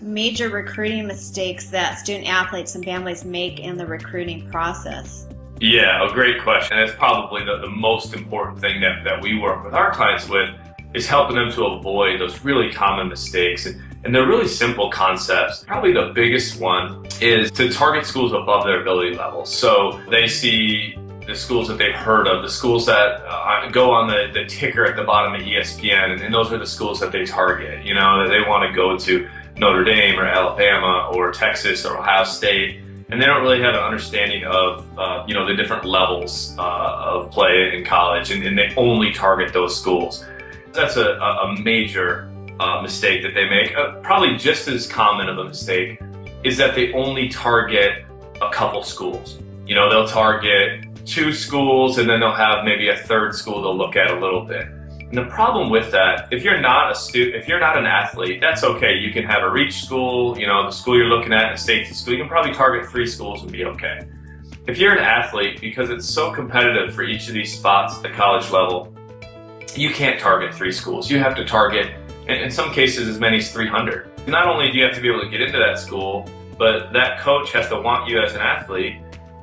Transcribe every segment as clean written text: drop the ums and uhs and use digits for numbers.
major recruiting mistakes that student athletes and families make in the recruiting process? Yeah, a great question. It's probably the most important thing that we work with our clients with is helping them to avoid those really common mistakes. And they're really simple concepts. Probably the biggest one is to target schools above their ability level. So they see the schools that they've heard of, the schools that go on the ticker at the bottom of ESPN, and those are the schools that they target. You know, that they want to go to Notre Dame or Alabama or Texas or Ohio State, and they don't really have an understanding of the different levels of play in college, and they only target those schools. That's a major mistake that they make. Probably just as common of a mistake is that they only target a couple schools. You know, they'll target 2 schools and then they'll have maybe a 3rd school they'll look at a little bit. And the problem with that, if you're not an athlete, that's okay. You can have a reach school, you know, the school you're looking at, a safety school, you can probably target 3 schools and be okay. If you're an athlete, because it's so competitive for each of these spots at the college level, you can't target 3 schools. You have to target, in some cases, as many as 300. Not only do you have to be able to get into that school, but that coach has to want you as an athlete,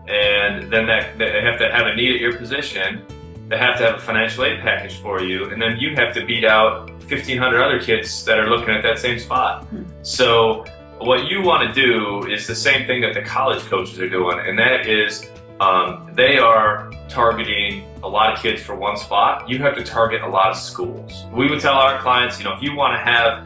and then they have to have a need at your position. They have to have a financial aid package for you, and then you have to beat out 1,500 other kids that are looking at that same spot. So what you want to do is the same thing that the college coaches are doing, and that is they are targeting a lot of kids for one spot. You have to target a lot of schools. We would tell our clients, you know, if you want to have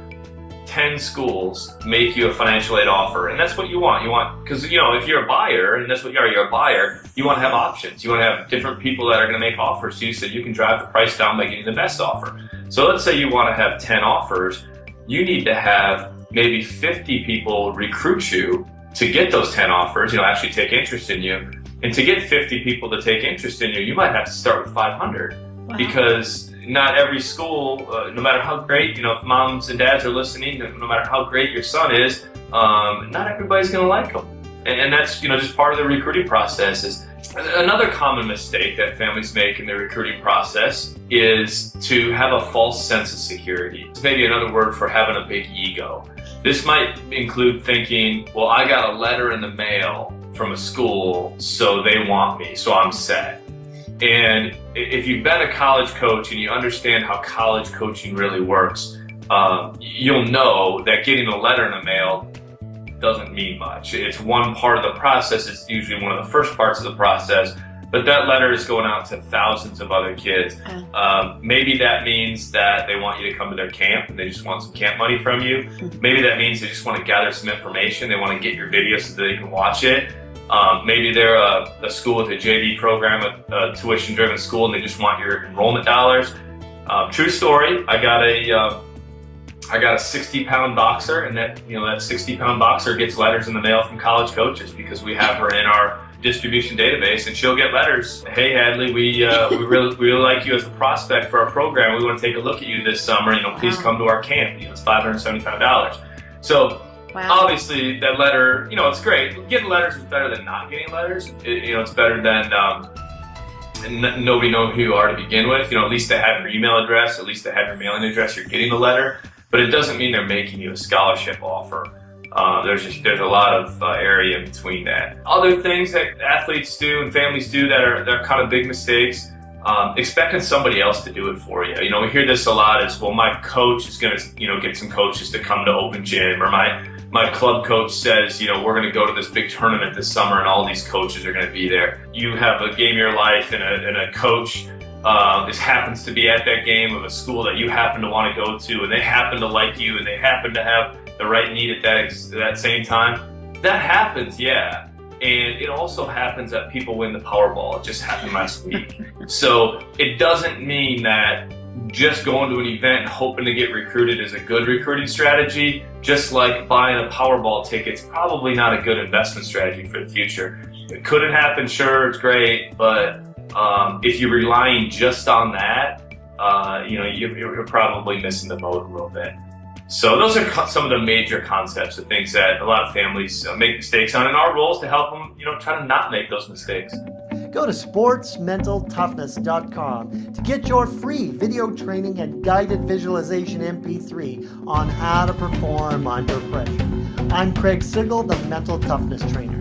10 schools make you a financial aid offer, and that's what you want. You want, because, you know, if you're a buyer, and that's what you are, you're a buyer, you want to have options. You want to have different people that are going to make offers to you so you can drive the price down by getting the best offer. So let's say you want to have 10 offers. You need to have maybe 50 people recruit you to get those 10 offers, you know, actually take interest in you. And to get 50 people to take interest in you, you might have to start with 500. Wow. Because not every school, no matter how great, you know, if moms and dads are listening, no matter how great your son is, not everybody's going to like him. And that's, you know, just part of the recruiting process. Is another common mistake that families make in the recruiting process is to have a false sense of security. It's maybe another word for having a big ego. This might include thinking, well, I got a letter in the mail from a school, so they want me, so I'm set. And if you've been a college coach and you understand how college coaching really works, you'll know that getting a letter in the mail doesn't mean much. It's one part of the process. It's usually one of the first parts of the process, but that letter is going out to thousands of other kids. Maybe that means that they want you to come to their camp and they just want some camp money from you. Maybe that means they just want to gather some information. They want to get your video so that they can watch it. Maybe they're a school with a JV program, a tuition-driven school, and they just want your enrollment dollars. True story. I got a 60-pound boxer, and that 60-pound boxer gets letters in the mail from college coaches because we have her in our distribution database, and she'll get letters. Hey, Hadley, we really like you as a prospect for our program. We want to take a look at you this summer. You know, please come to our camp. You know, it's $575. So. Wow. Obviously, that letter, you know, it's great. Getting letters is better than not getting letters. It's better than nobody knowing who you are to begin with. You know, at least they have your email address, at least they have your mailing address. You're getting the letter, but it doesn't mean they're making you a scholarship offer. There's a lot of area in between that. Other things that athletes do and families do that are kind of big mistakes. Expecting somebody else to do it for you. You know, we hear this a lot is, well, my coach is going to, you know, get some coaches to come to open gym, or my club coach says, you know, we're going to go to this big tournament this summer and all these coaches are going to be there. You have a game of your life and a coach happens to be at that game of a school that you happen to want to go to, and they happen to like you and they happen to have the right need at that same time. That happens, yeah. And it also happens that people win the Powerball. It just happened last week. So it doesn't mean that just going to an event and hoping to get recruited is a good recruiting strategy. Just like buying a Powerball ticket's probably not a good investment strategy for the future. Could it happen? Sure, it's great. But if you're relying just on that, you know, you're probably missing the boat a little bit. So those are some of the major concepts of things that a lot of families make mistakes on, and our role is to help them, you know, try to not make those mistakes. Go to sportsmentaltoughness.com to get your free video training and guided visualization MP3 on how to perform under pressure. I'm Craig Sigl, the Mental Toughness Trainer.